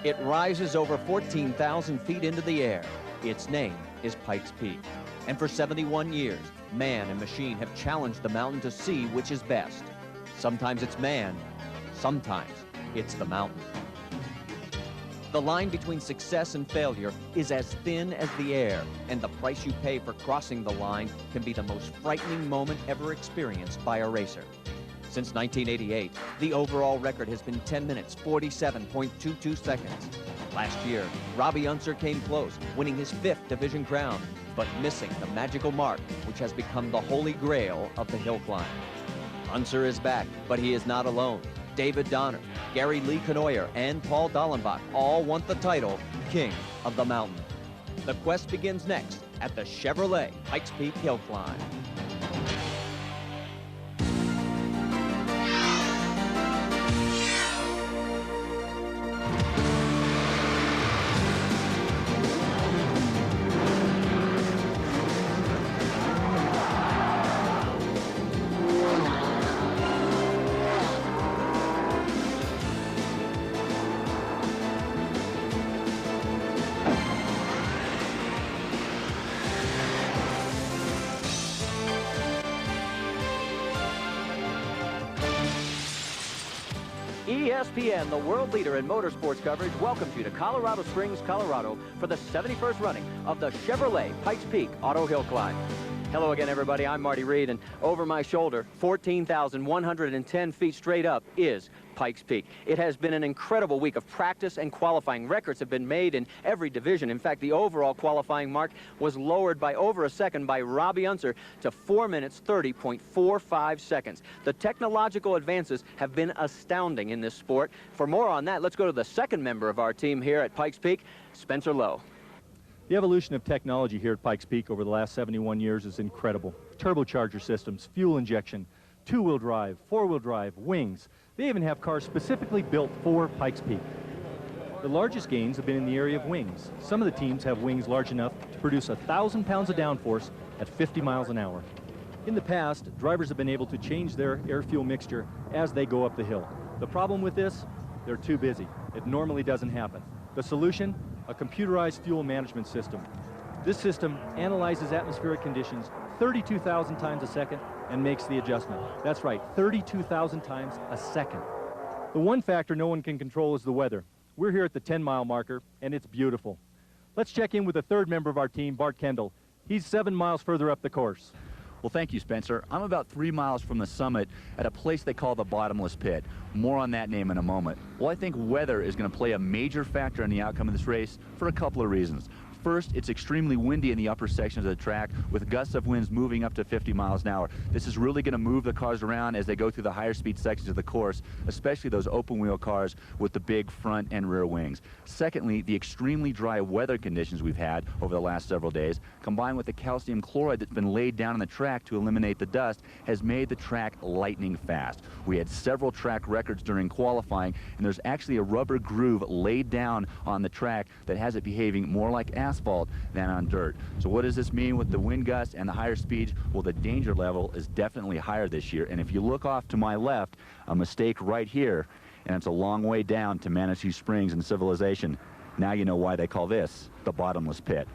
It rises over 14,000 feet into the air. Its name is Pikes Peak. And for 71 years, man and machine have challenged the mountain to see which is best. Sometimes it's man, sometimes it's the mountain. The line between success and failure is as thin as the air, and the price you pay for crossing the line can be the most frightening moment ever experienced by a racer. Since 1988, the overall record has been 10 minutes, 47.22 seconds. Last year, Robbie Unser came close, winning his 5th division crown, but missing the magical mark, which has become the holy grail of the hill climb. Unser is back, but he is not alone. David Donner, Gary Lee Canoyer, and Paul Dallenbach all want the title King of the Mountain. The quest begins next at the Chevrolet Pikes Peak Hill Climb. ESPN, the world leader in motorsports coverage, welcomes you to Colorado Springs, Colorado for the 71st running of the Chevrolet Pikes Peak Auto Hill Climb. Hello again, everybody. I'm Marty Reed, and over my shoulder, 14,110 feet straight up, is Pikes Peak. It has been an incredible week of practice and qualifying. Records have been made in every division. In fact, the overall qualifying mark was lowered by over a second by Robbie Unser to 4 minutes 30.45 seconds. The technological advances have been astounding in this sport. For more on that, let's go to the second member of our team here at Pikes Peak, Spencer Lowe. The evolution of technology here at Pikes Peak over the last 71 years is incredible. Turbocharger systems, fuel injection, two-wheel drive, four-wheel drive, wings. They even have cars specifically built for Pikes Peak. The largest gains have been in the area of wings. Some of the teams have wings large enough to produce 1,000 pounds of downforce at 50 miles an hour. In the past, drivers have been able to change their air-fuel mixture as they go up the hill. The problem with this? They're too busy. It normally doesn't happen. The solution? A computerized fuel management system. This system analyzes atmospheric conditions 32,000 times a second and makes the adjustment. That's right, 32,000 times a second. The one factor no one can control is the weather. We're here at the 10-mile marker, and it's beautiful. Let's check in with the third member of our team, Bart Kendall. He's 7 miles further up the course. Well, thank you, Spencer. I'm about 3 miles from the summit at a place they call the Bottomless Pit. More on that name in a moment. Well, I think weather is going to play a major factor in the outcome of this race for a couple of reasons. First, it's extremely windy in the upper sections of the track with gusts of winds moving up to 50 miles an hour. This is really going to move the cars around as they go through the higher speed sections of the course, especially those open wheel cars with the big front and rear wings. Secondly, the extremely dry weather conditions we've had over the last several days, combined with the calcium chloride that's been laid down on the track to eliminate the dust, has made the track lightning fast. We had several track records during qualifying, and there's actually a rubber groove laid down on the track that has it behaving more like asphalt than on dirt. So what does this mean with the wind gusts and the higher speeds? Well, the danger level is definitely higher this year. And if you look off to my left, a mistake right here, and it's a long way down to Manitou Springs and civilization. Now you know why they call this the Bottomless Pit.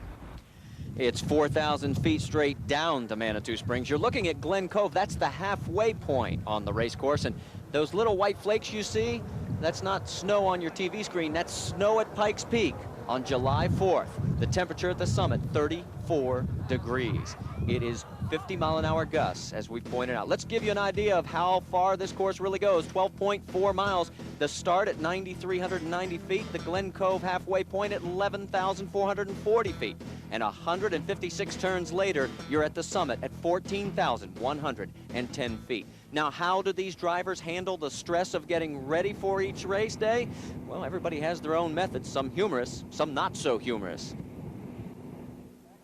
It's 4,000 feet straight down to Manitou Springs. You're looking at Glen Cove. That's the halfway point on the race course. And those little white flakes you see, that's not snow on your TV screen. That's snow at Pikes Peak on July 4th. The temperature at the summit, 34 degrees. It is 50-mile-an-hour gusts, as we pointed out. Let's give you an idea of how far this course really goes. 12.4 miles. The start at 9,390 feet. The Glen Cove halfway point at 11,440 feet. And 156 turns later, you're at the summit at 14,110 feet. Now, how do these drivers handle the stress of getting ready for each race day? Well, everybody has their own methods, some humorous, some not so humorous.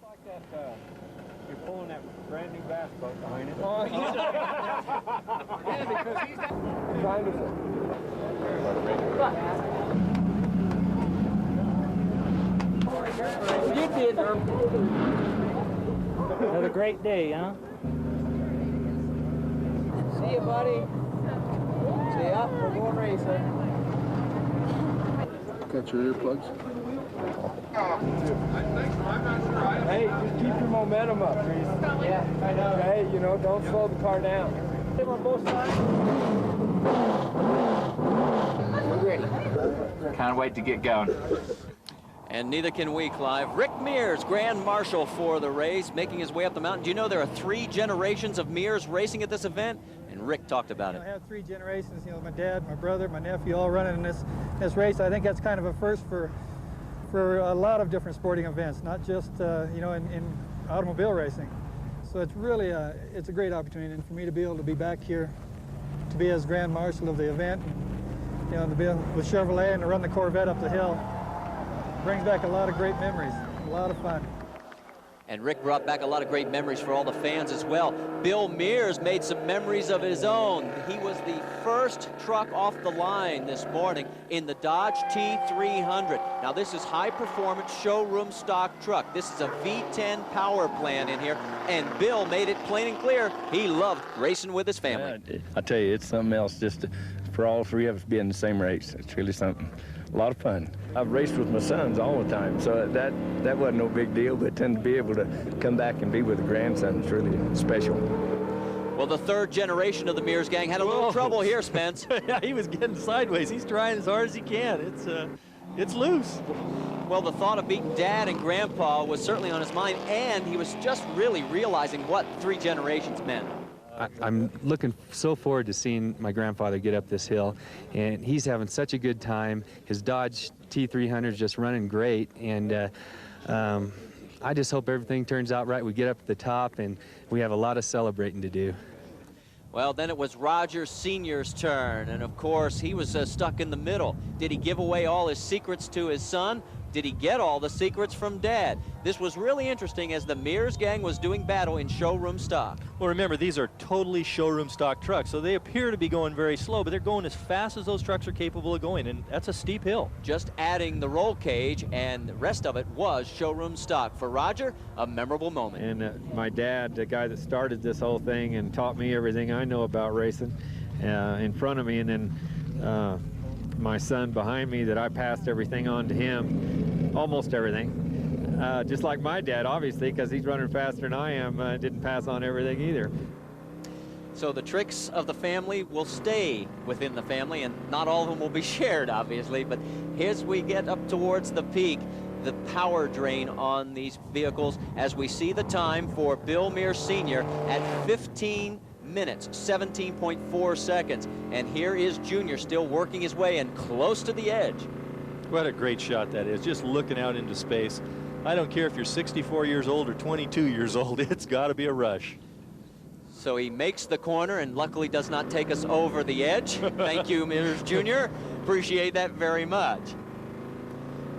Like that, you're pulling that brand new bass boat behind it. Oh, yeah, because he's Trying to You did. Another great day, huh? See you, buddy. See ya. We're going racing. Got your earplugs? Hey, just keep your momentum up, Reese. Yeah, I know. Okay, you know, don't slow the car down. Hit on both sides. We're ready. Can't wait to get going. And neither can we, Clive. Rick Mears, Grand Marshal for the race, making his way up the mountain. Do you know there are 3 generations of Mears racing at this event? And Rick talked about it. I have 3 generations, you know, my dad, my brother, my nephew, all running in this race. I think that's kind of a first for a lot of different sporting events, not just, you know, in automobile racing. So it's really it's a great opportunity, and for me to be able to be back here, to be as Grand Marshal of the event, and, you know, to be with Chevrolet and to run the Corvette up the hill, brings back a lot of great memories, a lot of fun. And Rick brought back a lot of great memories for all the fans as well. Bill Mears made some memories of his own. He was the first truck off the line this morning in the Dodge T300. Now this is high-performance showroom stock truck. This is a V10 power plant in here, and Bill made it plain and clear he loved racing with his family. I tell you, it's something else just for all 3 of us to be in the same race. It's really something. A lot of fun. I've raced with my sons all the time, so that wasn't no big deal, but then to be able to come back and be with a grandson is really special. Well, the 3rd generation of the Mears gang had a little trouble here, Spence. Yeah, he was getting sideways. He's trying as hard as he can. It's loose. Well, the thought of beating Dad and Grandpa was certainly on his mind, and he was just really realizing what 3 generations meant. I'm looking so forward to seeing my grandfather get up this hill, and he's having such a good time. His Dodge T300 is just running great, and I just hope everything turns out right. We get up at the top, and we have a lot of celebrating to do. Well, then it was Roger Sr.'s turn, and of course he was stuck in the middle. Did he give away all his secrets to his son? Did he get all the secrets from Dad? This was really interesting as the Mears gang was doing battle in showroom stock. Well, remember, these are totally showroom stock trucks, so they appear to be going very slow, but they're going as fast as those trucks are capable of going, and that's a steep hill. Just adding the roll cage, and the rest of it was showroom stock. For Roger, a memorable moment. And my dad, the guy that started this whole thing and taught me everything I know about racing, in front of me, and then my son behind me that I passed everything on to him, almost everything. Just like my dad, obviously, because he's running faster than I am, didn't pass on everything either. So the tricks of the family will stay within the family, and not all of them will be shared, obviously, but as we get up towards the peak, the power drain on these vehicles as we see the time for Bill Mears Sr. at 15 minutes, 17.4 seconds. And here is Junior still working his way in close to the edge. What a great shot that is, just looking out into space. I don't care if you're 64 years old or 22 years old, it's got to be a rush. So he makes the corner and luckily does not take us over the edge. Thank you, Mears Jr. Appreciate that very much.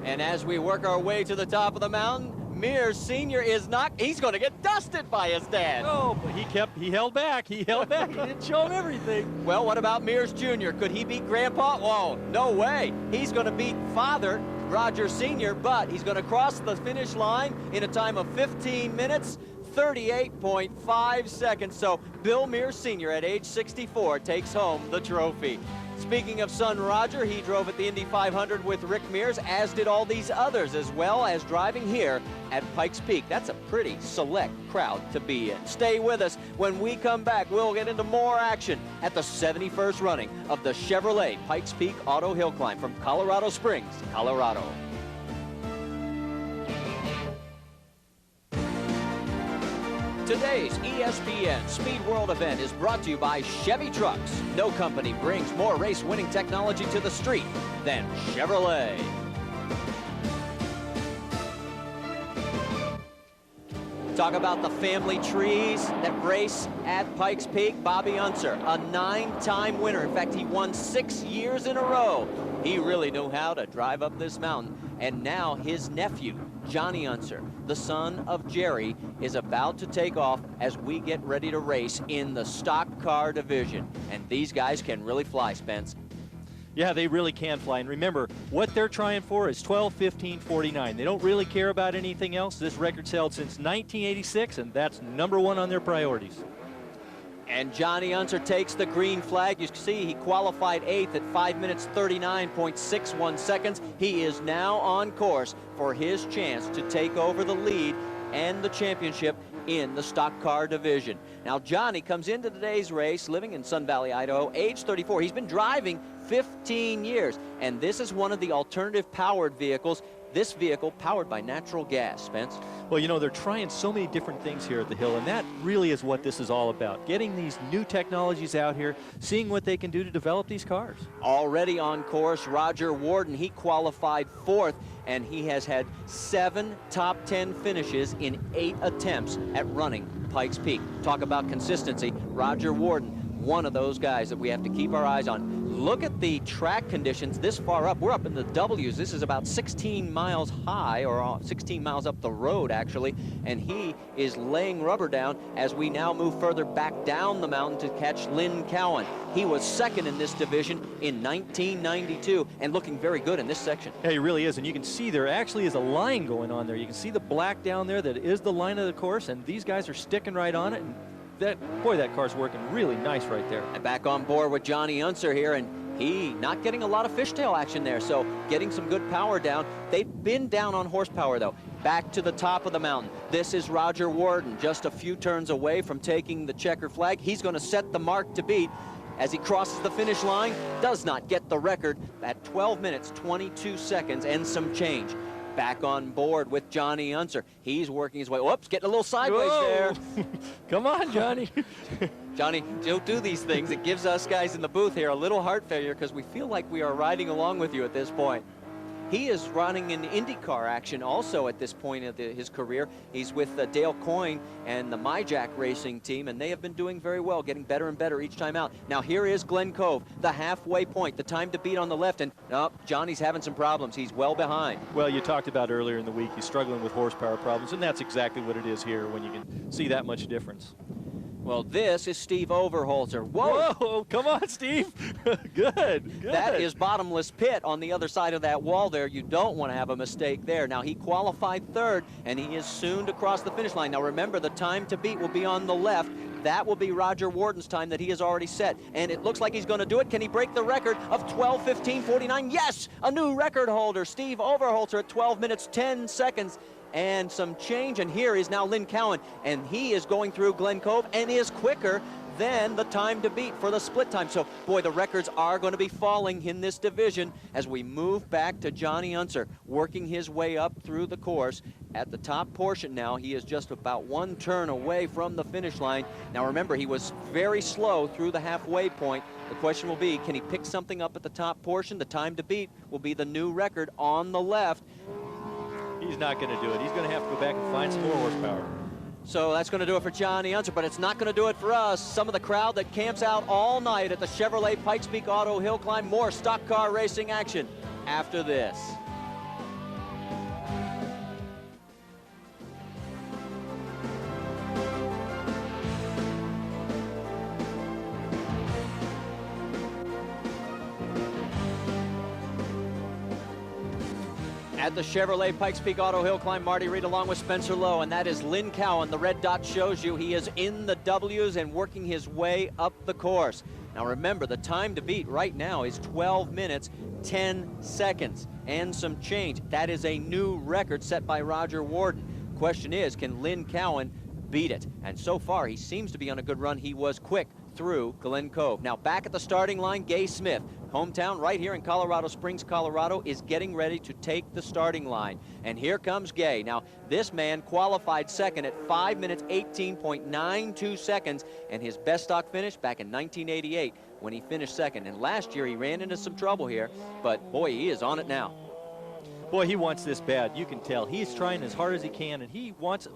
And as we work our way to the top of the mountain, Mears Sr. is not, he's going to get dusted by his dad. Oh, but he held back. He held back. He didn't show him everything. Well, what about Mears Jr.? Could he beat Grandpa? Whoa, no way. He's going to beat Father, Roger Sr., but he's going to cross the finish line in a time of 15 minutes, 38.5 seconds. So Bill Mears Sr. at age 64 takes home the trophy. Speaking of son Roger, he drove at the Indy 500 with Rick Mears, as did all these others, as well as driving here at Pikes Peak. That's a pretty select crowd to be in. Stay with us. When we come back, we'll get into more action at the 71st running of the Chevrolet Pikes Peak Auto Hill Climb from Colorado Springs, Colorado. Today's ESPN Speed World event is brought to you by Chevy Trucks. No company brings more race-winning technology to the street than Chevrolet. Talk about the family trees that race at Pikes Peak. Bobby Unser, a 9-time winner. In fact, he won 6 years in a row. He really knew how to drive up this mountain. And now his nephew, Johnny Unser, the son of Jerry, is about to take off as we get ready to race in the stock car division. And these guys can really fly, Spence. Yeah, they really can fly. And remember, what they're trying for is 12, 15, 49. They don't really care about anything else. This record's held since 1986, and that's #1 on their priorities. And Johnny Unser takes the green flag. You see he qualified 8th at 5 minutes 39.61 seconds. He is now on course for his chance to take over the lead and the championship in the stock car division. Now Johnny comes into today's race living in Sun Valley, Idaho, age 34. He's been driving 15 years, and this is one of the alternative powered vehicles. This vehicle powered by natural gas, Spence. Well, you know, they're trying so many different things here at the Hill, and that really is what this is all about. Getting these new technologies out here, seeing what they can do to develop these cars. Already on course, Roger Warden, he qualified 4th, and he has had 7 top 10 finishes in 8 attempts at running Pikes Peak. Talk about consistency. Roger Warden, one of those guys that we have to keep our eyes on. Look at the track conditions this far up. We're up in the W's. This is about 16 miles high, or 16 miles up the road, actually, and he is laying rubber down as we now move further back down the mountain to catch Lynn Cowan. He was 2nd in this division in 1992 and looking very good in this section. Yeah, he really is, and you can see there actually is a line going on there. You can see the black down there. That is the line of the course, and these guys are sticking right on it. And boy, that car's working really nice right there. And back on board with Johnny Unser here, and he not getting a lot of fishtail action there, so getting some good power down. They've been down on horsepower, though. Back to the top of the mountain. This is Roger Warden, just a few turns away from taking the checker flag. He's going to set the mark to beat as he crosses the finish line. Does not get the record at 12 minutes, 22 seconds, and some change. Back on board with Johnny Unser. He's working his way. Whoops, getting a little sideways there. Come on, Johnny. Johnny, don't do these things. It gives us guys in the booth here a little heart failure because we feel like we are riding along with you at this point. He is running in IndyCar action also at this point of his career. He's with Dale Coyne and the MyJack racing team, and they have been doing very well, getting better and better each time out. Now here is Glen Cove, the halfway point, the time to beat on the left, and Johnny's having some problems. He's well behind. Well, you talked about earlier in the week, he's struggling with horsepower problems, and that's exactly what it is here when you can see that much difference. Well, this is Steve Overholzer. Whoa! Whoa, come on, Steve. Good. That is Bottomless Pit on the other side of that wall there. You don't want to have a mistake there. Now, he qualified 3rd, and he is soon to cross the finish line. Now, remember, the time to beat will be on the left. That will be Roger Warden's time that he has already set. And it looks like he's going to do it. Can he break the record of 12:15:49? Yes! A new record holder, Steve Overholzer, at 12 minutes, 10 seconds. And some change, and here is now Lynn Cowan, and he is going through Glen Cove and is quicker than the time to beat for the split time. So, boy, the records are going to be falling in this division as we move back to Johnny Unser, working his way up through the course. At the top portion now, he is just about 1 turn away from the finish line. Now, remember, he was very slow through the halfway point. The question will be, can he pick something up at the top portion? The time to beat will be the new record on the left. He's not going to do it. He's going to have to go back and find some more horsepower. So that's going to do it for Johnny Unser, but it's not going to do it for us. Some of the crowd that camps out all night at the Chevrolet Pikes Peak Auto Hillclimb. More stock car racing action after this. At the Chevrolet Pikes Peak Auto Hillclimb, Marty Reed along with Spencer Lowe, and that is Lynn Cowan. The red dot shows you he is in the W's and working his way up the course. Now remember, the time to beat right now is 12 minutes, 10 seconds, and some change. That is a new record set by Roger Warden. Question is, can Lynn Cowan beat it? And so far, he seems to be on a good run. He was quick through Glen Cove. Now back at the starting line, Gay Smith, hometown right here in Colorado Springs, Colorado, is getting ready to take the starting line. And here comes Gay. Now this man qualified 2nd at 5 minutes 18.92 seconds, and his best stock finish back in 1988 when he finished 2nd. And last year he ran into some trouble here, but boy, he is on it now. Boy, he wants this bad. You can tell. He's trying as hard as he can, and he wants,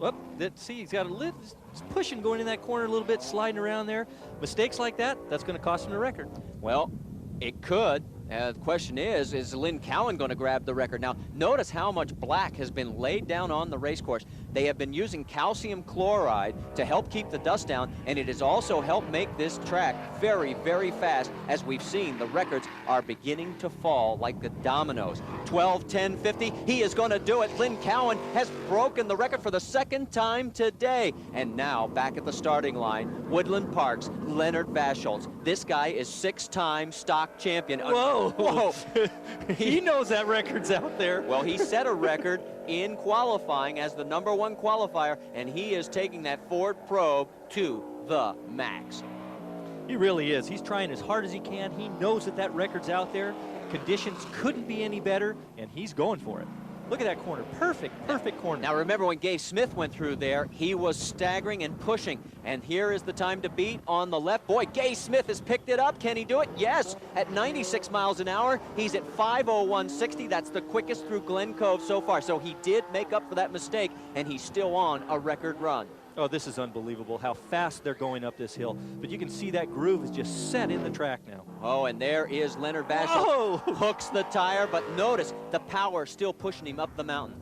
see, he's got a little, he's pushing, going in that corner a little bit, sliding around there. Mistakes like that, that's going to cost him the record. Well, it could. The question is Lynn Cowan going to grab the record? Now, notice how much black has been laid down on the race course. They have been using calcium chloride to help keep the dust down, and it has also helped make this track very, very fast. As we've seen, the records are beginning to fall like the dominoes. 12, 10, 50, he is going to do it. Lynn Cowan has broken the record for the second time today. And now, back at the starting line, Woodland Park's Leonard Vaschholz. This guy is 6-time stock champion. Whoa! Whoa! He knows that record's out there. Well, he set a record in qualifying as the #1 qualifier, and he is taking that Ford Probe to the max. He really is. He's trying as hard as he can. He knows that that record's out there. Conditions couldn't be any better, and he's going for it. Look at that corner. Perfect, perfect corner. Now remember when Gay Smith went through there, he was staggering and pushing. And here is the time to beat on the left. Boy, Gay Smith has picked it up. Can he do it? Yes. At 96 miles an hour, he's at 5:01.60. That's the quickest through Glen Cove so far. So he did make up for that mistake, and he's still on a record run. Oh, this is unbelievable how fast they're going up this hill. But you can see that groove is just set in the track now. Oh, and there is Leonard Vaschholz. Hooks the tire, but notice the power still pushing him up the mountain.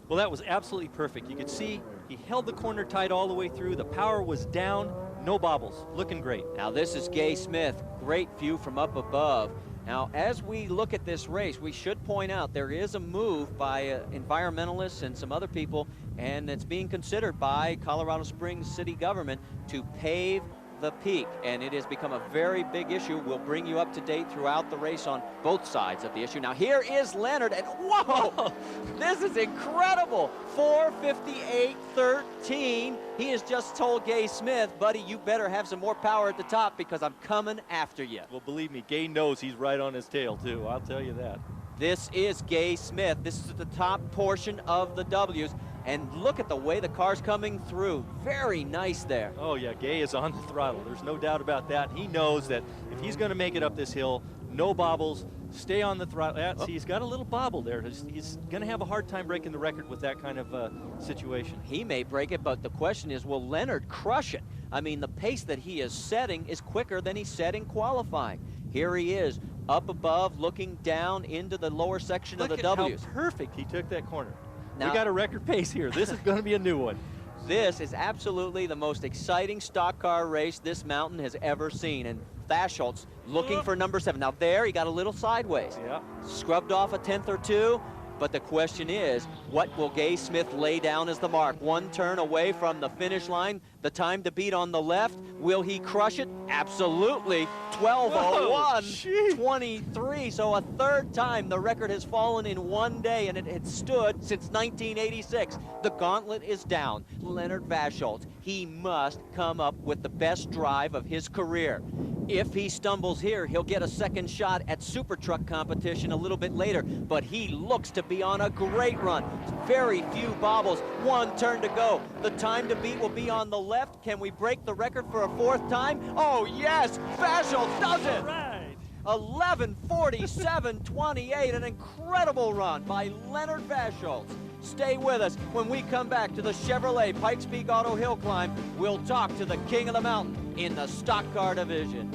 Well, that was absolutely perfect. You could see he held the corner tight all the way through. The power was down, no bobbles, looking great. Now this is Gay Smith. Great view from up above. Now, as we look at this race, we should point out there is a move by environmentalists and some other people, and it's being considered by Colorado Springs city government to pave the peak, and it has become a very big issue. We'll bring you up to date throughout the race on both sides of the issue. Now, here is Leonard, and whoa, this is incredible. 4:58.13. He has just told Gay Smith, buddy, you better have some more power at the top because I'm coming after you. Well, believe me, Gay knows he's right on his tail, too. I'll tell you that. This is Gay Smith. This is the top portion of the W's. And look at the way the car's coming through. Very nice there. Oh, yeah, Gay is on the throttle. There's no doubt about that. He knows that if he's going to make it up this hill, no bobbles, stay on the throttle. See, he's got a little bobble there. He's going to have a hard time breaking the record with that kind of situation. He may break it, but the question is, will Leonard crush it? I mean, the pace that he is setting is quicker than he set in qualifying. Here he is, up above, looking down into the lower section of the W's. Look at how perfect he took that corner. Now, we got a record pace here. This is going to be a new one. This is absolutely the most exciting stock car race this mountain has ever seen. And Vaschholz looking for #7. Now there, he got a little sideways. Yeah. Scrubbed off a 10th or two. But the question is, what will Gay Smith lay down as the mark? One turn away from the finish line. The time to beat on the left. Will he crush it? Absolutely. 12:01.23. So a third time the record has fallen in one day, and it had stood since 1986. The gauntlet is down. Leonard Vaschholz, he must come up with the best drive of his career. If he stumbles here, he'll get a second shot at Super Truck competition a little bit later, but he looks to be on a great run. Very few bobbles, one turn to go. The time to beat will be on the left. Can we break the record for a fourth time? Oh yes, Vaschholz does it! Right. 11:47.28, an incredible run by Leonard Vaschholz. Stay with us. When we come back to the Chevrolet Pikes Peak Auto Hillclimb, we'll talk to the king of the mountain in the stock car division.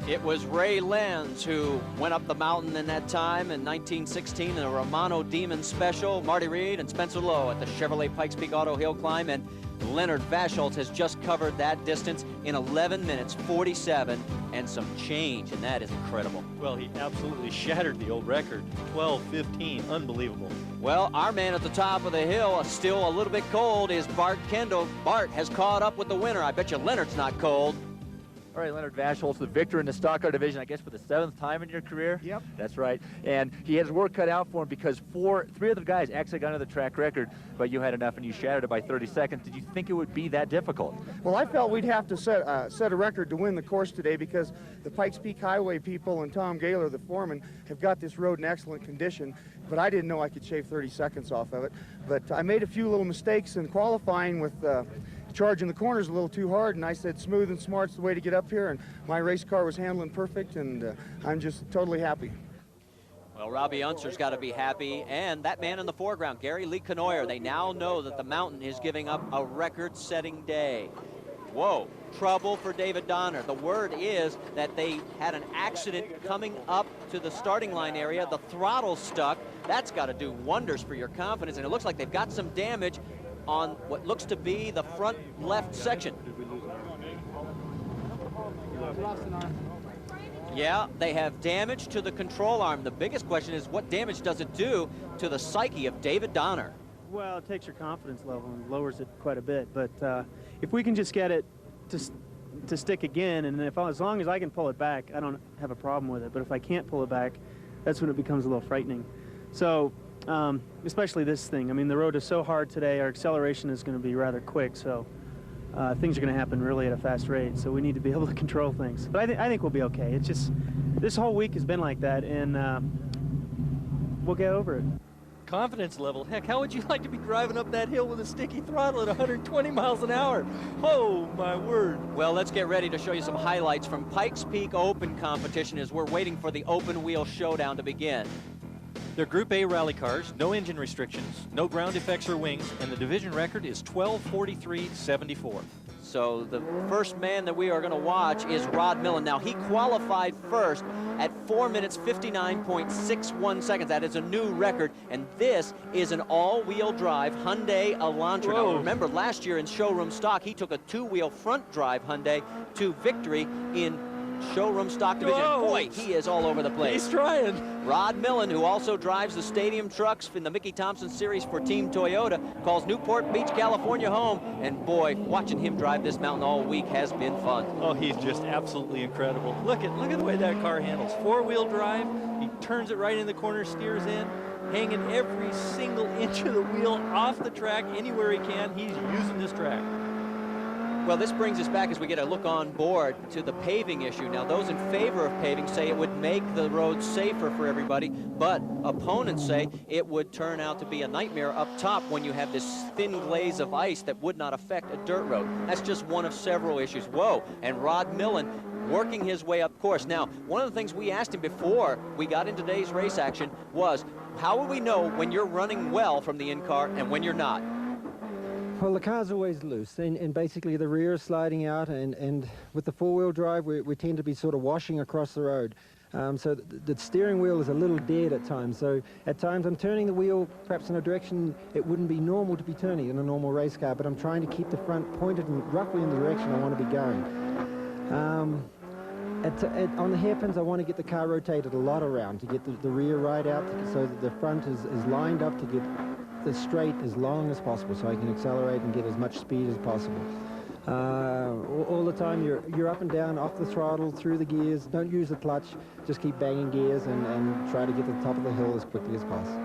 It was Ray Lenz who went up the mountain in that time in 1916 in a Romano Demon Special. Marty Reed and Spencer Lowe at the Chevrolet Pikes Peak Auto Hillclimb, and Leonard Vaschholz has just covered that distance in 11 minutes 47 and some change, and that is incredible. Well, he absolutely shattered the old record. 12:15, unbelievable. Well, our man at the top of the hill, still a little bit cold, is Bart Kendall. Bart has caught up with the winner. I bet you Leonard's not cold. All right, Leonard Vaschholz, the victor in the stock car division, I guess for the 7th time in your career? Yep. That's right. And he has work cut out for him because three other guys actually got another track record, but you had enough and you shattered it by 30 seconds. Did you think it would be that difficult? Well, I felt we'd have to set a record to win the course today because the Pikes Peak Highway people and Tom Gaylor, the foreman, have got this road in excellent condition, but I didn't know I could shave 30 seconds off of it. But I made a few little mistakes in qualifying with charging the corners a little too hard, and I said smooth and smart's the way to get up here, and my race car was handling perfect, and I'm just totally happy. Well, Robbie Unser's got to be happy, and that man in the foreground, Gary Lee Canoyer. They now know that the mountain is giving up a record-setting day. Whoa, trouble for David Donner. The word is that they had an accident coming up to the starting line area. The throttle's stuck. That's got to do wonders for your confidence, and it looks like they've got some damage on what looks to be the front left section. Yeah, they have damage to the control arm. The biggest question is, what damage does it do to the psyche of David Donner? Well, it takes your confidence level and lowers it quite a bit. But if we can just get it to stick again, and as long as I can pull it back, I don't have a problem with it. But if I can't pull it back, that's when it becomes a little frightening. So, especially this thing. I mean, the road is so hard today. Our acceleration is going to be rather quick, so things are going to happen really at a fast rate. So we need to be able to control things. But I think we'll be okay. It's just this whole week has been like that, and we'll get over it. Confidence level. Heck, how would you like to be driving up that hill with a sticky throttle at 120 miles an hour? Oh, my word. Well, let's get ready to show you some highlights from Pikes Peak Open competition as we're waiting for the open wheel showdown to begin. They're Group A rally cars, no engine restrictions, no ground effects or wings, and the division record is 12:43.74. So the first man that we are going to watch is Rod Millen. Now, he qualified first at 4 minutes 59.61 seconds. That is a new record, and this is an all-wheel drive Hyundai Elantra. Now, remember, last year in showroom stock, he took a two-wheel front drive Hyundai to victory in showroom stock division. Whoa. Boy, he is all over the place. He's trying. Rod Millen, who also drives the stadium trucks in the Mickey Thompson Series for Team Toyota, calls Newport Beach, California home. And boy, watching him drive this mountain all week has been fun. Oh, he's just absolutely incredible. Look at the way that car handles. Four-wheel drive. He turns it right in the corner, steers in, hanging every single inch of the wheel off the track anywhere he can. He's using this track. Well, this brings us back as we get a look on board to the paving issue. Now, those in favor of paving say it would make the road safer for everybody, but opponents say it would turn out to be a nightmare up top when you have this thin glaze of ice that would not affect a dirt road. That's just one of several issues. Whoa, and Rod Millen working his way up course. Now, one of the things we asked him before we got into today's race action was, how will we know when you're running well from the in-car and when you're not? Well, the car's always loose, and basically the rear is sliding out, and with the four-wheel drive, we tend to be sort of washing across the road. So the steering wheel is a little dead at times. So at times I'm turning the wheel perhaps in a direction it wouldn't be normal to be turning in a normal race car, but I'm trying to keep the front pointed roughly in the direction I want to be going. On the hairpins, I want to get the car rotated a lot around to get the rear right out so that the front is lined up to get the straight as long as possible so I can accelerate and get as much speed as possible. All the time you're up and down, off the throttle, through the gears. Don't use the clutch, just keep banging gears and try to get to the top of the hill as quickly as possible.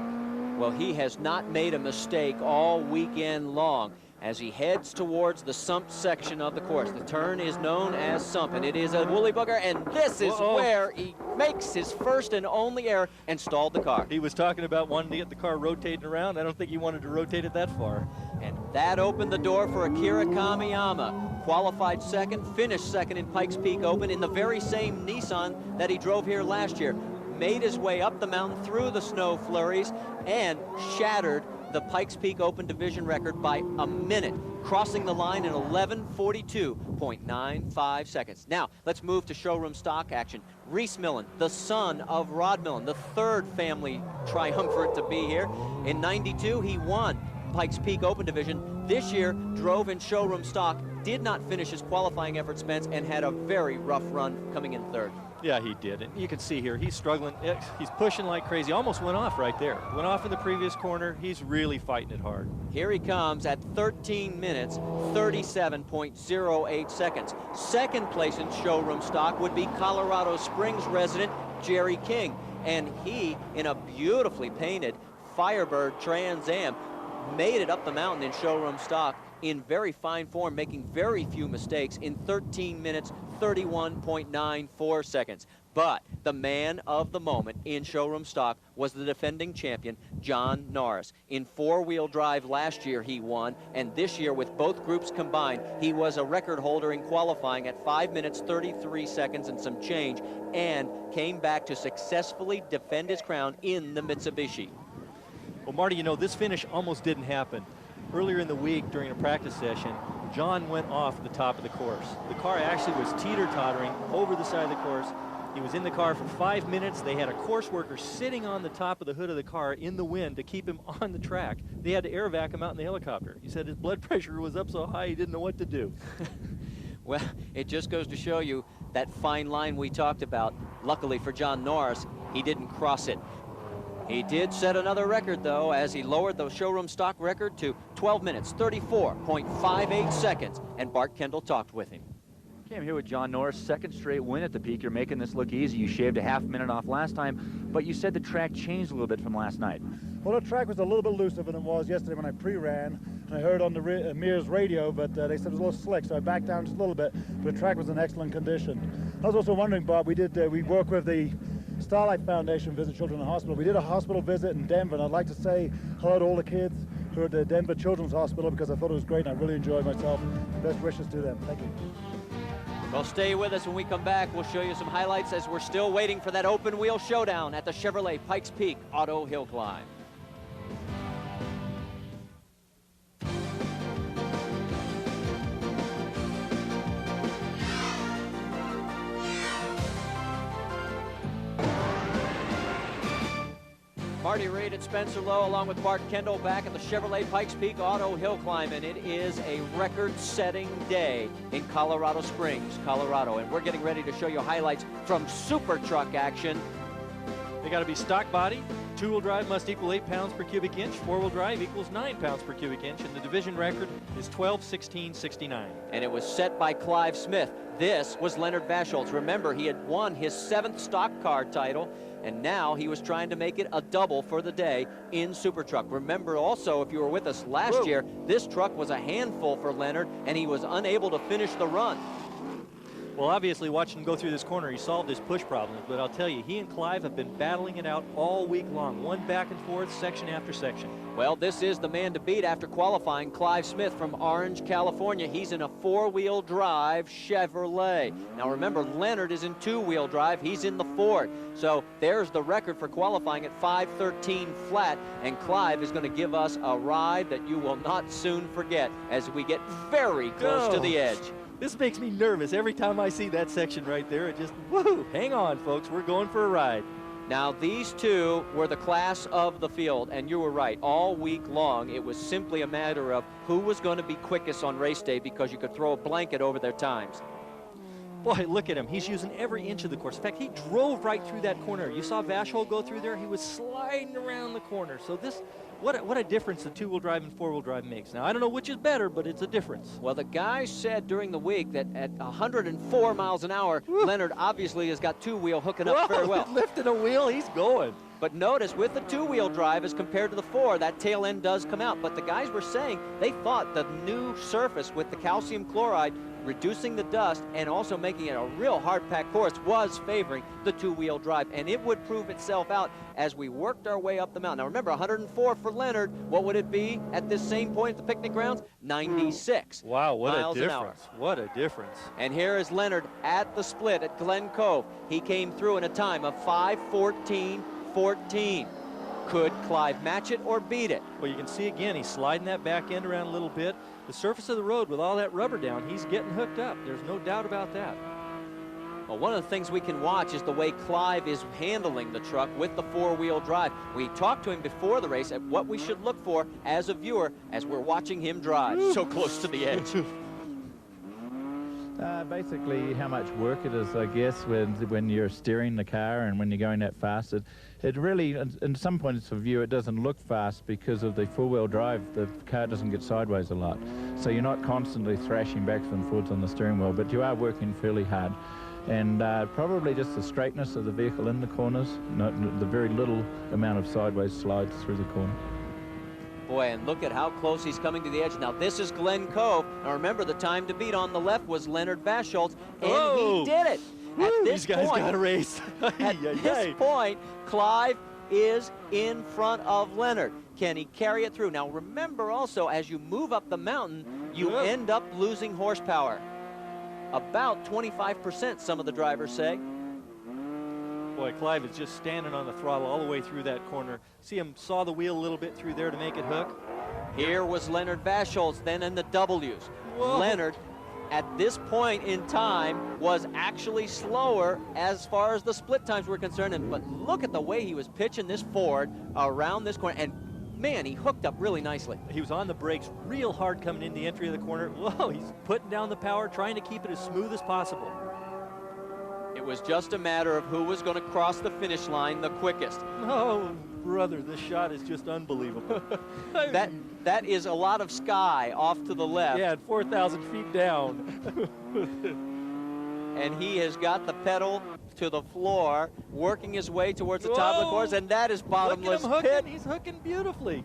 Well, he has not made a mistake all weekend long as he heads towards the sump section of the course. The turn is known as sump, and it is a woolly bugger, and this is where he makes his first and only error and stalled the car. He was talking about wanting to get the car rotating around. I don't think he wanted to rotate it that far. And that opened the door for Akira Kamiyama. Qualified second, finished second in Pikes Peak Open in the very same Nissan that he drove here last year. Made his way up the mountain through the snow flurries and shattered the Pikes Peak Open division record by a minute, crossing the line in 11:42.95 seconds. Now, let's move to showroom stock action. Reese Millen, the son of Rod Millen, the third family triumvirate to be here. In '92, he won Pikes Peak Open division. This year, drove in showroom stock, did not finish his qualifying effort, Spence, and had a very rough run coming in third. Yeah, he did. And you can see here, he's struggling. He's pushing like crazy. Almost went off right there. Went off in the previous corner. He's really fighting it hard. Here he comes at 13 minutes, 37.08 seconds. Second place in showroom stock would be Colorado Springs resident Jerry King. And he, in a beautifully painted Firebird Trans Am, made it up the mountain in showroom stock in very fine form, making very few mistakes in 13 minutes, 31.94 seconds. But the man of the moment in showroom stock was the defending champion, John Norris. In four-wheel drive last year he won, and this year with both groups combined, he was a record holder in qualifying at 5 minutes 33 seconds and some change, and came back to successfully defend his crown in the Mitsubishi. Well, Marty, you know, this finish almost didn't happen. Earlier in the week during a practice session, John went off the top of the course. The car actually was teeter-tottering over the side of the course. He was in the car for 5 minutes. They had a course worker sitting on the top of the hood of the car in the wind to keep him on the track. They had to air vac him out in the helicopter. He said his blood pressure was up so high he didn't know what to do. Well, it just goes to show you that fine line we talked about. Luckily for John Norris, he didn't cross it. He did set another record, though, as he lowered the showroom stock record to 12 minutes, 34.58 seconds, and Bart Kendall talked with him. Okay, I'm here with John Norris, second straight win at the Peak. You're making this look easy. You shaved a half minute off last time, but you said the track changed a little bit from last night. Well, the track was a little bit looser than it was yesterday when I pre-ran. I heard on the Mears radio, but they said it was a little slick, so I backed down just a little bit, but the track was in excellent condition. I was also wondering, Bob, we work with the Starlight Foundation Visit Children in Hospital. We did a hospital visit in Denver, and I'd like to say hello to all the kids who are at the Denver Children's Hospital because I thought it was great and I really enjoyed myself. Best wishes to them. Thank you. Well, stay with us. When we come back, we'll show you some highlights as we're still waiting for that open wheel showdown at the Chevrolet Pikes Peak Auto Hillclimb. Marty Reed and Spencer Lowe along with Bart Kendall back at the Chevrolet Pikes Peak Auto Hillclimb, and it is a record-setting day in Colorado Springs, Colorado, and we're getting ready to show you highlights from super truck action. They got to be stock body. Two-wheel drive must equal 8 pounds per cubic inch. Four-wheel drive equals 9 pounds per cubic inch, and the division record is 12:16:69. And it was set by Clive Smith. This was Leonard Baschholz. Remember, he had won his 7th stock car title, and now he was trying to make it a double for the day in Super Truck. Remember also, if you were with us last year, this truck was a handful for Leonard, and he was unable to finish the run. Well, obviously, watching him go through this corner, he solved his push problems, but I'll tell you, he and Clive have been battling it out all week long, one back and forth, section after section. Well, this is the man to beat after qualifying, Clive Smith from Orange, California. He's in a four-wheel drive Chevrolet. Now remember, Leonard is in two-wheel drive. He's in the Ford. So there's the record for qualifying at 5:13 flat, and Clive is going to give us a ride that you will not soon forget as we get very close to the edge. This makes me nervous every time I see that section right there. It just, woohoo, hang on, folks, we're going for a ride. Now, these two were the class of the field, and you were right. All week long, it was simply a matter of who was going to be quickest on race day because you could throw a blanket over their times. Boy, look at him. He's using every inch of the course. In fact, he drove right through that corner. You saw Baschholz go through there. He was sliding around the corner. So this, what a difference the two-wheel drive and four-wheel drive makes. Now, I don't know which is better, but it's a difference. Well, the guy said during the week that at 104 miles an hour, Leonard obviously has got two-wheel hooking up very well. Lifting a wheel, he's going. But notice, with the two-wheel drive as compared to the four, that tail end does come out. But the guys were saying they thought the new surface with the calcium chloride reducing the dust and also making it a real hard-packed course was favoring the two-wheel drive. And it would prove itself out as we worked our way up the mountain. Now remember, 104 for Leonard. What would it be at this same point at the picnic grounds? 96 Wow, what miles a an hour. difference. What a difference. And here is Leonard at the split at Glen Cove. He came through in a time of 5:14.14. Could Clive match it or beat it? Well, you can see again, he's sliding that back end around a little bit. The surface of the road with all that rubber down, he's getting hooked up. There's no doubt about that. Well, one of the things we can watch is the way Clive is handling the truck with the four-wheel drive. We talked to him before the race at what we should look for as a viewer as we're watching him drive so close to the edge. Basically, how much work it is, I guess, when you're steering the car and when you're going that fast. It really, in some points of view, it doesn't look fast because of the four-wheel drive. The car doesn't get sideways a lot. So you're not constantly thrashing backwards and forwards on the steering wheel, but you are working fairly hard. And probably just the straightness of the vehicle in the corners, the very little amount of sideways slides through the corner. Boy, and look at how close he's coming to the edge. Now, this is Glen Cove. Now, remember, the time to beat on the left was Leonard Vaschholz, and he did it. At this These guys point, got a race. at this point, Clive is in front of Leonard. Can he carry it through? Now, remember also, as you move up the mountain, you end up losing horsepower. About 25%, some of the drivers say. Boy, Clive is just standing on the throttle all the way through that corner. See him saw the wheel a little bit through there to make it hook. Here was Leonard Vaschholz, then in the W's. Whoa. Leonard, at this point in time, was actually slower as far as the split times were concerned. But look at the way he was pitching this Ford around this corner. And man, he hooked up really nicely. He was on the brakes real hard coming in the entry of the corner. Whoa, he's putting down the power, trying to keep it as smooth as possible. It was just a matter of who was going to cross the finish line the quickest. Oh, brother, this shot is just unbelievable. That is a lot of sky off to the left. Yeah, 4,000 feet down. And he has got the pedal to the floor, working his way towards the top of the course, and that is bottomless Look at him pit. He's hooking beautifully.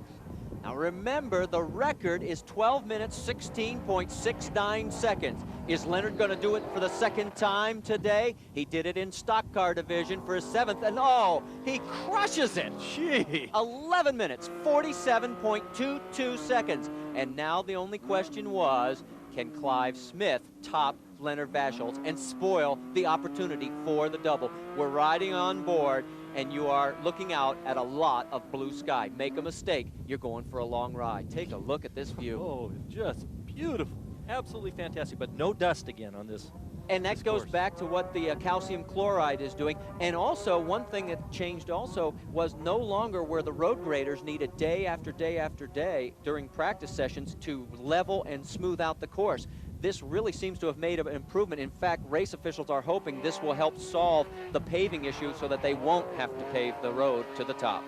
Now remember, the record is 12 minutes, 16.69 seconds. Is Leonard going to do it for the second time today? He did it in stock car division for his 7th, and oh, he crushes it. Gee. 11 minutes, 47.22 seconds. And now the only question was, can Clive Smith top Leonard Vaschholz and spoil the opportunity for the double? We're riding on board, and you are looking out at a lot of blue sky. Make a mistake, you're going for a long ride. Take a look at this view. Oh, just beautiful. Absolutely fantastic, but no dust again on this. And that goes back to what the calcium chloride is doing. And also, one thing that changed also was no longer were the road graders needed day after day after day during practice sessions to level and smooth out the course. This really seems to have made an improvement. In fact, race officials are hoping this will help solve the paving issue so that they won't have to pave the road to the top.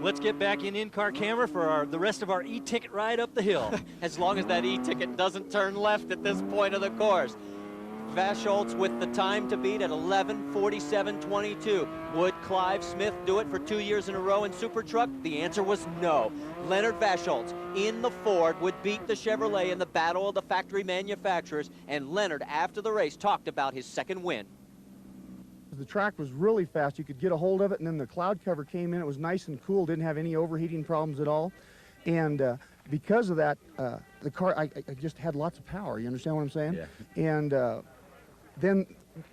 Let's get back in-car camera for the rest of our e-ticket ride up the hill. As long as that e-ticket doesn't turn left at this point of the course. Vaschholz with the time to beat at 11:47.22. Would Clive Smith do it for 2 years in a row in Super Truck? The answer was no. Leonard Vaschholz in the Ford would beat the Chevrolet in the battle of the factory manufacturers, and Leonard, after the race, talked about his second win. The track was really fast. You could get a hold of it, and then the cloud cover came in. It was nice and cool, didn't have any overheating problems at all. And because of that, the car, I just had lots of power. You understand what I'm saying? Yeah. And then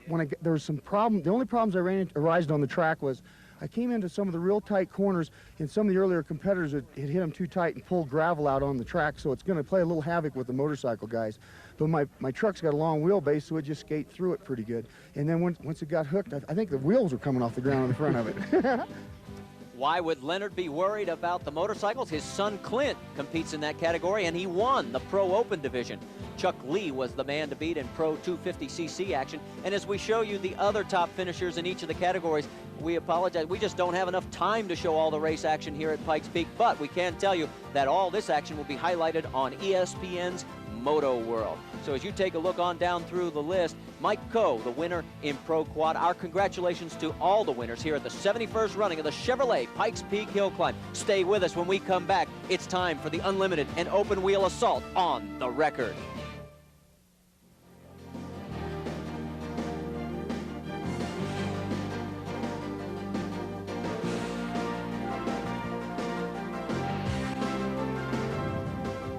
when there was some problem, the only problems I ran into, arised on the track was I came into some of the real tight corners, and some of the earlier competitors had hit them too tight and pulled gravel out on the track, so it's going to play a little havoc with the motorcycle guys. But my truck's got a long wheelbase, so it just skate through it pretty good. And then once it got hooked, I think the wheels were coming off the ground in front of it. Why would Leonard be worried about the motorcycles? His son Clint competes in that category, and he won the Pro Open division. Chuck Lee was the man to beat in Pro 250cc action. And as we show you the other top finishers in each of the categories, we apologize. We just don't have enough time to show all the race action here at Pikes Peak, but we can tell you that all this action will be highlighted on ESPN's Moto World. So as you take a look on down through the list, Mike Coe, the winner in Pro Quad. Our congratulations to all the winners here at the 71st running of the Chevrolet Pikes Peak Hillclimb. Stay with us when we come back. It's time for the unlimited and open wheel assault on the record.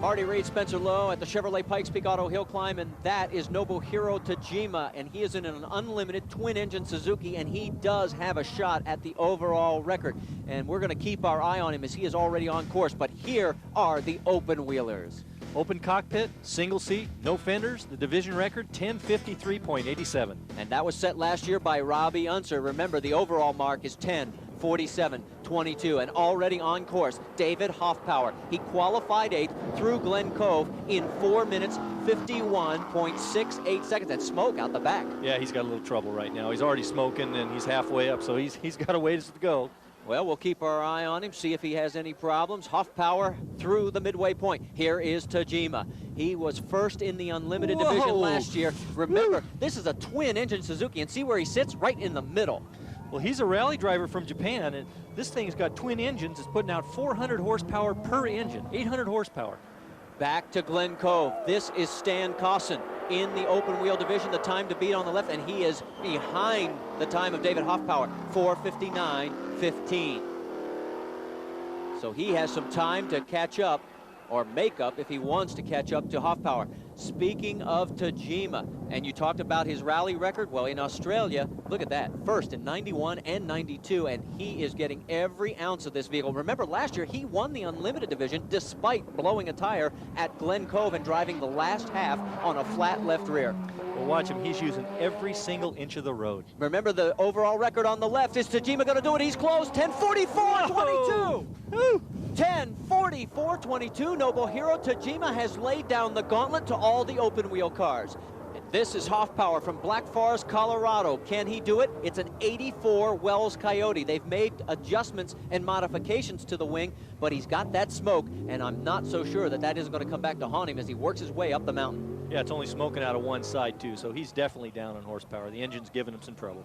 Marty Reed, Spencer Lowe at the Chevrolet Pikes Peak Auto Hillclimb, and that is Nobuhiro Tajima, and he is in an unlimited twin-engine Suzuki, and he does have a shot at the overall record. And we're going to keep our eye on him as he is already on course, but here are the open wheelers. Open cockpit, single seat, no fenders, the division record, 10:53.87. And that was set last year by Robbie Unser. Remember, the overall mark is 10:47.22, and already on course, David Hoffpower. He qualified 8th through Glen Cove in 4 minutes, 51.68 seconds. And smoke out the back. Yeah, he's got a little trouble right now. He's already smoking, and he's halfway up, so he's got a ways to go. Well, we'll keep our eye on him, see if he has any problems. Hoffpower through the midway point. Here is Tajima. He was first in the Unlimited division last year. Remember, this is a twin-engine Suzuki, and see where he sits? Right in the middle. Well, he's a rally driver from Japan, and this thing's got twin engines. It's putting out 400 horsepower per engine, 800 horsepower. Back to Glen Cove. This is Stan Cosson in the open wheel division. The time to beat on the left, and he is behind the time of David Hoffpower, 4:59.15. So he has some time to catch up, or make up if he wants to catch up to Hoffpower. Speaking of Tajima, and you talked about his rally record, well, in Australia, look at that, first in 91 and 92, and he is getting every ounce of this vehicle. Remember, last year he won the Unlimited division despite blowing a tire at Glen Cove and driving the last half on a flat left rear. Well, watch him, he's using every single inch of the road. Remember, the overall record on the left. Is Tajima gonna do it? He's close, 10:44.22. 10:44.22. Nobuhiro Tajima has laid down the gauntlet to all the open wheel cars. And this is Hoffpower from Black Forest, Colorado. Can he do it? It's an 84 Wells Coyote. They've made adjustments and modifications to the wing, but he's got that smoke, and I'm not so sure that that isn't going to come back to haunt him as he works his way up the mountain. Yeah, it's only smoking out of one side, too, so he's definitely down on horsepower. The engine's giving him some trouble.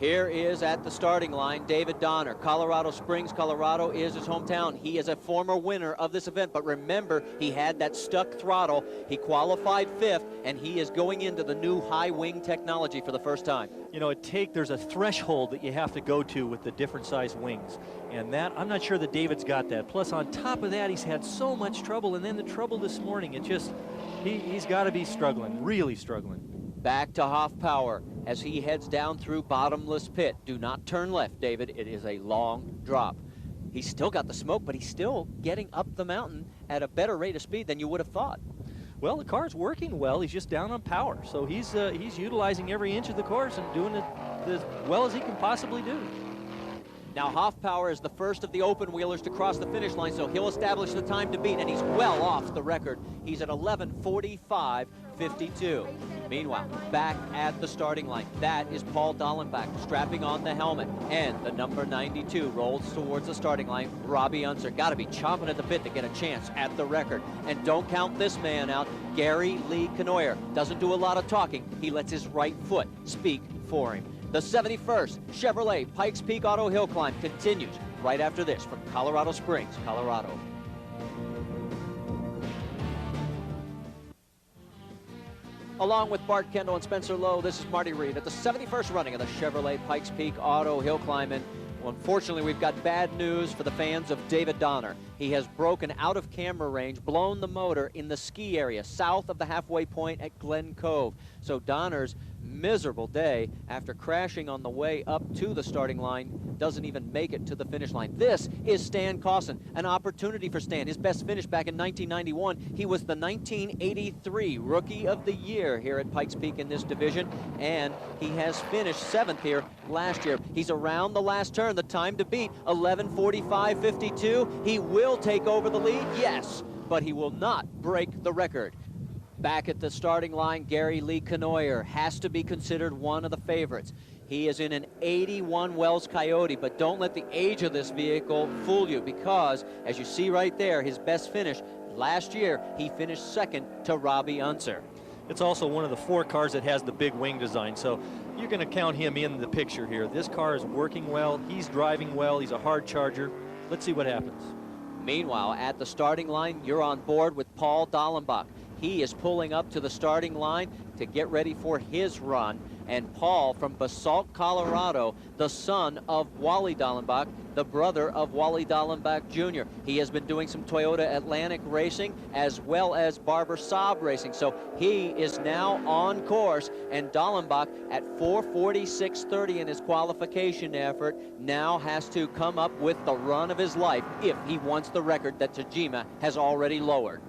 Here is at the starting line, David Donner. Colorado Springs, Colorado is his hometown. He is a former winner of this event, but remember, he had that stuck throttle. He qualified 5th, and he is going into the new high wing technology for the first time. You know, there's a threshold that you have to go to with the different size wings, and that, I'm not sure that David's got that. Plus, on top of that, he's had so much trouble, and then the trouble this morning, it just, he's got to be struggling, really struggling. Back to Hoffpower as he heads down through Bottomless Pit. Do not turn left, David. It is a long drop. He's still got the smoke, but he's still getting up the mountain at a better rate of speed than you would have thought. Well, the car's working well. He's just down on power. So he's utilizing every inch of the course and doing it as well as he can possibly do. Now, Hoffpower is the first of the open wheelers to cross the finish line, so he'll establish the time to beat, and he's well off the record. He's at 11:45.52. Meanwhile, back at the starting line, that is Paul Dallenbach strapping on the helmet, and the number 92 rolls towards the starting line. Robbie Unser got to be chomping at the bit to get a chance at the record. And don't count this man out. Gary Lee Canoyer doesn't do a lot of talking. He lets his right foot speak for him. The 71st Chevrolet Pikes Peak Auto Hillclimb continues right after this from Colorado Springs, Colorado. Along with Bart Kendall and Spencer Lowe, this is Marty Reed at the 71st running of the Chevrolet Pikes Peak Auto Hillclimb. And well, unfortunately, we've got bad news for the fans of David Donner. He has broken out of camera range, blown the motor in the ski area south of the halfway point at Glen Cove. So Donner's miserable day after crashing on the way up to the starting line doesn't even make it to the finish line. This is Stan Cosson, an opportunity for Stan. His best finish back in 1991. He was the 1983 Rookie of the Year here at Pikes Peak in this division, and he has finished 7th here last year. He's around the last turn. The time to beat, 11:45.52. He will take over the lead, yes, but he will not break the record. Back at the starting line, Gary Lee Canoyer has to be considered one of the favorites. He is in an 81 Wells Coyote, but don't let the age of this vehicle fool you, because as you see right there, his best finish last year, he finished 2nd to Robbie Unser. It's also one of the 4 cars that has the big wing design, so you're going to count him in the picture here. This car is working well, he's driving well, he's a hard charger. Let's see what happens. Meanwhile, at the starting line, you're on board with Paul Dallenbach. He is pulling up to the starting line to get ready for his run. And Paul from Basalt, Colorado, the son of Wally Dallenbach, the brother of Wally Dallenbach Jr. He has been doing some Toyota Atlantic racing as well as Barber Saab racing. So he is now on course, and Dallenbach at 4:46.30 in his qualification effort now has to come up with the run of his life if he wants the record that Tajima has already lowered.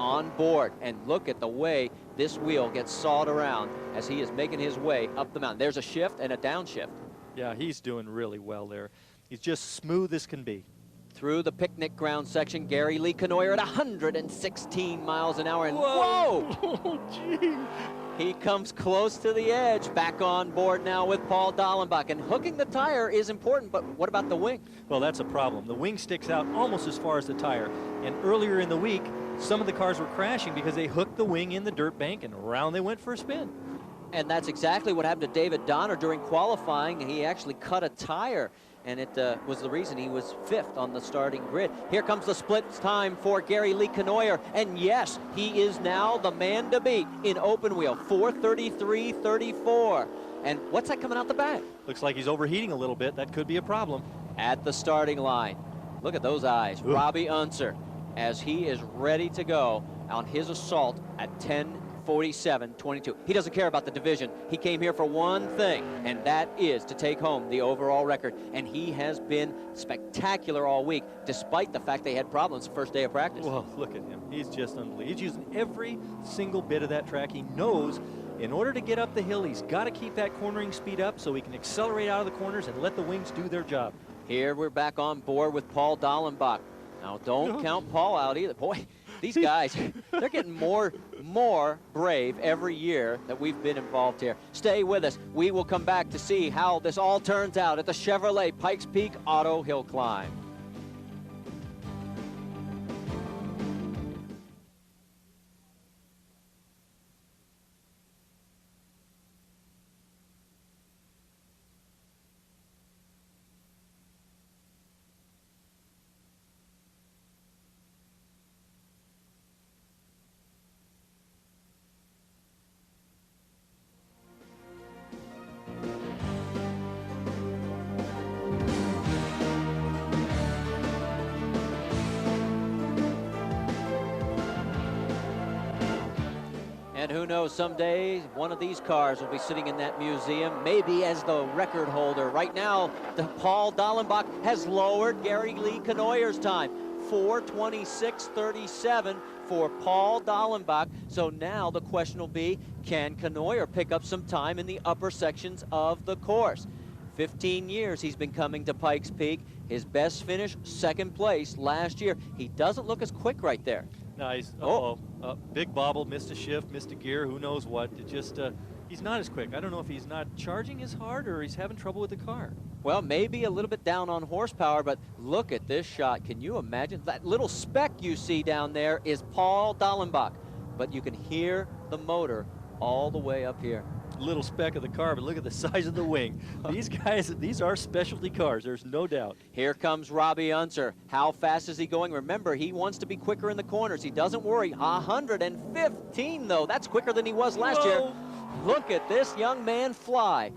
On board, and look at the way this wheel gets sawed around as he is making his way up the mountain. There's a shift and a downshift. Yeah, he's doing really well there. He's just smooth as can be. Through the picnic ground section, Gary Lee Canoyer at 116 miles an hour, and whoa! Oh, gee. He comes close to the edge. Back on board now with Paul Dallenbach, and hooking the tire is important, but what about the wing? Well, that's a problem. The wing sticks out almost as far as the tire, and earlier in the week, some of the cars were crashing because they hooked the wing in the dirt bank and around they went for a spin. And that's exactly what happened to David Donner during qualifying. He actually cut a tire, and it was the reason he was 5th on the starting grid. Here comes the split time for Gary Lee Canoyer, and yes, he is now the man to beat in open wheel, 4:33.34. And what's that coming out the back? Looks like he's overheating a little bit. That could be a problem. At the starting line, look at those eyes. Ooh. Robbie Unser, as he is ready to go on his assault at 10:47.22. He doesn't care about the division. He came here for one thing, and that is to take home the overall record. And he has been spectacular all week, despite the fact they had problems the first day of practice. Well, look at him. He's just unbelievable. He's using every single bit of that track. He knows in order to get up the hill, he's got to keep that cornering speed up so he can accelerate out of the corners and let the wings do their job. Here we're back on board with Paul Dallenbach. Now, don't count Paul out either. Boy, these guys, they're getting more brave every year that we've been involved here. Stay with us. We will come back to see how this all turns out at the Chevrolet Pikes Peak Auto Hill Climb. And who knows, someday one of these cars will be sitting in that museum, maybe as the record holder. Right now, Paul Dallenbach has lowered Gary Lee Canoyer's time. 4:26.37 for Paul Dallenbach. So now the question will be, can Canoyer pick up some time in the upper sections of the course? 15 years he's been coming to Pikes Peak. His best finish, 2nd place last year. He doesn't look as quick right there. Nice. Big bobble, missed a shift, missed a gear, who knows what. It just, he's not as quick. I don't know if he's not charging as hard or he's having trouble with the car. Well, maybe a little bit down on horsepower, but look at this shot. Can you imagine? That little speck you see down there is Paul Dallenbach, but you can hear the motor all the way up here. Little speck of the car, but look at the size of the wing. These guys, these are specialty cars, there's no doubt. Here comes Robbie Unser. How fast is he going? Remember, he wants to be quicker in the corners. He doesn't worry. 115, though. That's quicker than he was last year. Look at this young man fly.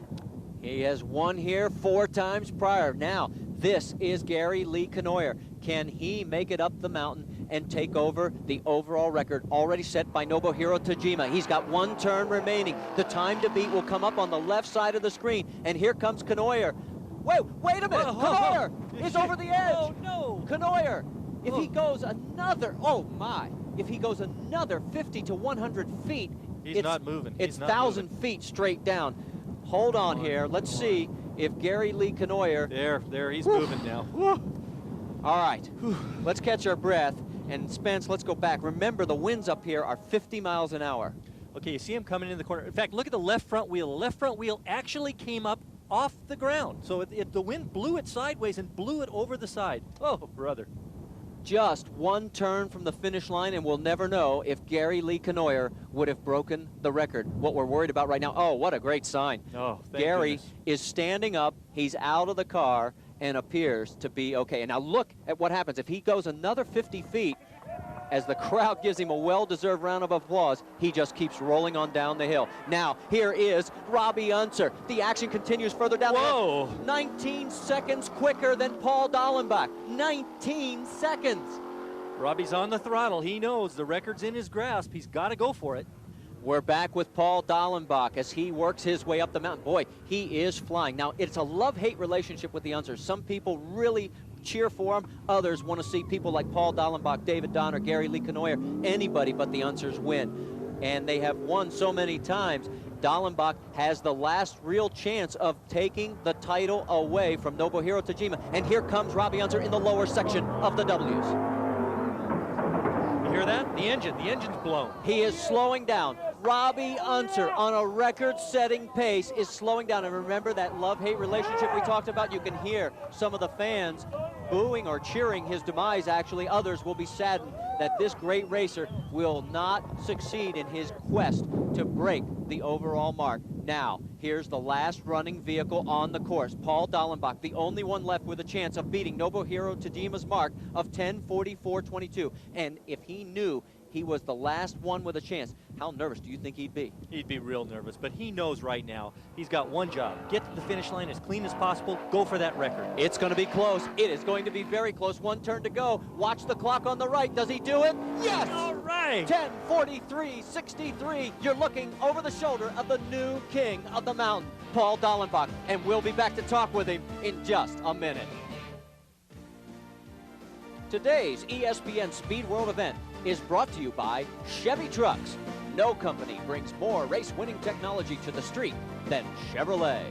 He has won here 4 times prior. Now, this is Gary Lee Canoyer. Can he make it up the mountain and take over the overall record already set by Nobuhiro Tajima? He's got 1 turn remaining. The time to beat will come up on the left side of the screen. And here comes Canoyer. Wait a minute. Canoyer is over the edge. Oh, no. Canoyer, if he goes another, if he goes another 50 to 100 feet, he's not moving. It's 1,000 feet straight down. Hold on here. Let's see if Gary Lee Canoyer. There, he's moving now. All right, let's catch our breath. And Spence, let's go back. Remember, the winds up here are 50 miles an hour. Okay, you see him coming in the corner. In fact, look at the left front wheel. The left front wheel actually came up off the ground. So the wind blew it sideways and blew it over the side. Oh, brother. Just 1 turn from the finish line, and we'll never know if Gary Lee Canoyer would have broken the record. What we're worried about right now, what a great sign. Oh, thank Gary goodness. is standing up. He's out of the car and appears to be okay. And now look at what happens. If he goes another 50 feet, as the crowd gives him a well-deserved round of applause, he just keeps rolling on down the hill. Now, here is Robbie Unser. The action continues further down the hill. 19 seconds quicker than Paul Dallenbach. 19 seconds. Robbie's on the throttle. He knows the record's in his grasp. He's got to go for it. We're back with Paul Dallenbach as he works his way up the mountain. Boy, he is flying. Now, it's a love-hate relationship with the Unsers. Some people really cheer for him. Others want to see people like Paul Dallenbach, David Donner, Gary Lee Canoyer, anybody but the Unsers win. And they have won so many times. Dallenbach has the last real chance of taking the title away from Nobuhiro Tajima. And here comes Robbie Unser in the lower section of the W's. You hear that? The engine's blown. He is slowing down. Robbie Unser, on a record-setting pace, is slowing down. And remember that love-hate relationship we talked about? You can hear some of the fans booing or cheering his demise, actually. Others will be saddened that this great racer will not succeed in his quest to break the overall mark. Now, here's the last running vehicle on the course. Paul Dallenbach, the only one left with a chance of beating Nobuhiro Tajima's mark of 10:44.22. And if he knew he was the last one with a chance, how nervous do you think he'd be? He'd be real nervous, but he knows right now he's got one job: get to the finish line as clean as possible, go for that record. It's going to be close. It is going to be very close. One turn to go. Watch the clock on the right. Does he do it? Yes! All right! 10:43.63. You're looking over the shoulder of the new king of the mountain, Paul Dallenbach, and we'll be back to talk with him in just a minute. Today's ESPN Speed World event is brought to you by Chevy Trucks. No company brings more race-winning technology to the street than Chevrolet.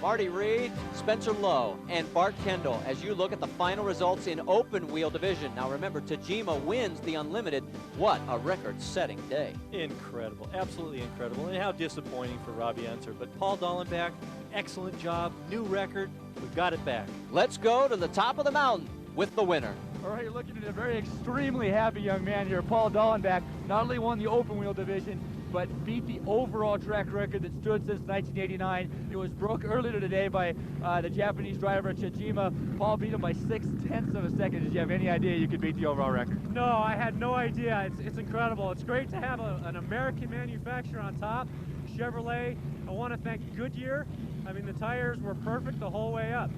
Marty Reed, Spencer Lowe, and Bart Kendall as you look at the final results in open wheel division. Now remember, Tajima wins the Unlimited. What a record-setting day. Incredible, absolutely incredible, and how disappointing for Robbie Unser. But Paul Dallenbach, excellent job, new record, we got it back. Let's go to the top of the mountain with the winner. All right, you're looking at a very extremely happy young man here, Paul Dallenbach. Not only won the open wheel division, but beat the overall track record that stood since 1989. It was broke earlier today by the Japanese driver Tajima. Paul beat him by 0.6 of a second. Did you have any idea you could beat the overall record? No, I had no idea. It's incredible. It's great to have an American manufacturer on top. Chevrolet. I want to thank Goodyear. I mean, the tires were perfect the whole way up.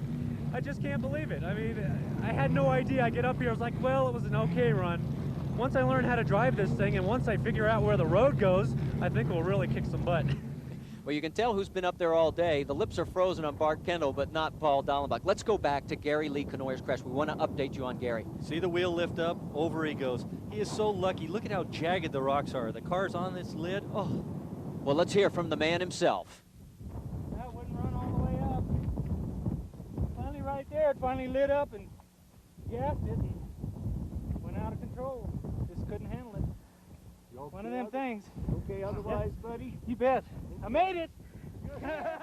I just can't believe it. I mean, I had no idea. I get up here, I was like, well, it was an okay run. Once I learn how to drive this thing and once I figure out where the road goes, I think we'll really kick some butt. Well, you can tell who's been up there all day. The lips are frozen on Bart Kendall, but not Paul Dallenbach. Let's go back to Gary Lee Canoyer's crash. We want to update you on Gary. See the wheel lift up, over he goes. He is so lucky. Look at how jagged the rocks are. The car's on this lid. Oh. Well, let's hear from the man himself. That wouldn't run all the way up. Finally right there, it finally lit up and gassed it and went out of control. Just couldn't handle it. One of them things. Okay otherwise, buddy? You bet. I made it.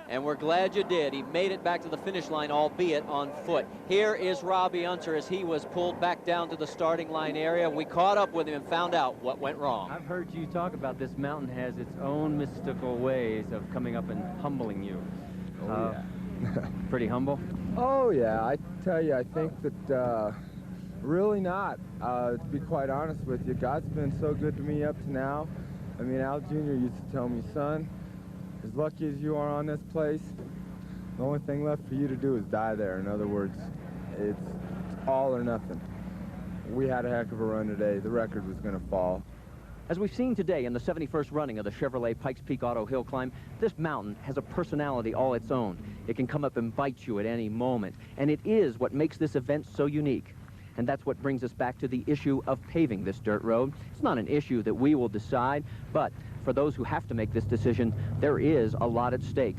And we're glad you did. He made it back to the finish line, albeit on foot. Here is Robbie Unser as he was pulled back down to the starting line area. We caught up with him and found out what went wrong. I've heard you talk about this mountain has its own mystical ways of coming up and humbling you. Oh, yeah. Pretty humble? Oh, yeah. I tell you, I think that really not. To be quite honest with you, God's been so good to me up to now. I mean, Al Jr. used to tell me, son, as lucky as you are on this place, the only thing left for you to do is die there. In other words, it's all or nothing. We had a heck of a run today. The record was going to fall. As we've seen today in the 71st running of the Chevrolet Pikes Peak Auto Hillclimb, this mountain has a personality all its own. It can come up and bite you at any moment, and it is what makes this event so unique. And that's what brings us back to the issue of paving this dirt road. It's not an issue that we will decide, but for those who have to make this decision, there is a lot at stake.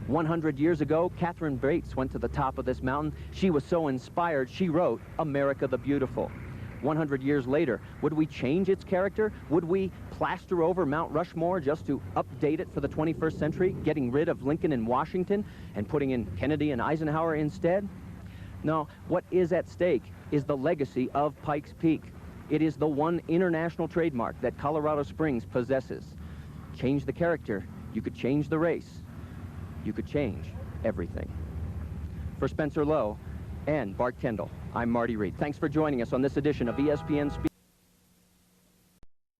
100 years ago, Catherine Bates went to the top of this mountain. She was so inspired, she wrote America the Beautiful. 100 years later, would we change its character? Would we plaster over Mount Rushmore just to update it for the 21st century, getting rid of Lincoln and Washington and putting in Kennedy and Eisenhower instead? No, what is at stake is the legacy of Pikes Peak. It is the one international trademark that Colorado Springs possesses. Change the character, you could change the race. You could change everything. For Spencer Lowe and Bart Kendall, I'm Marty Reed. Thanks for joining us on this edition of ESPN Speed.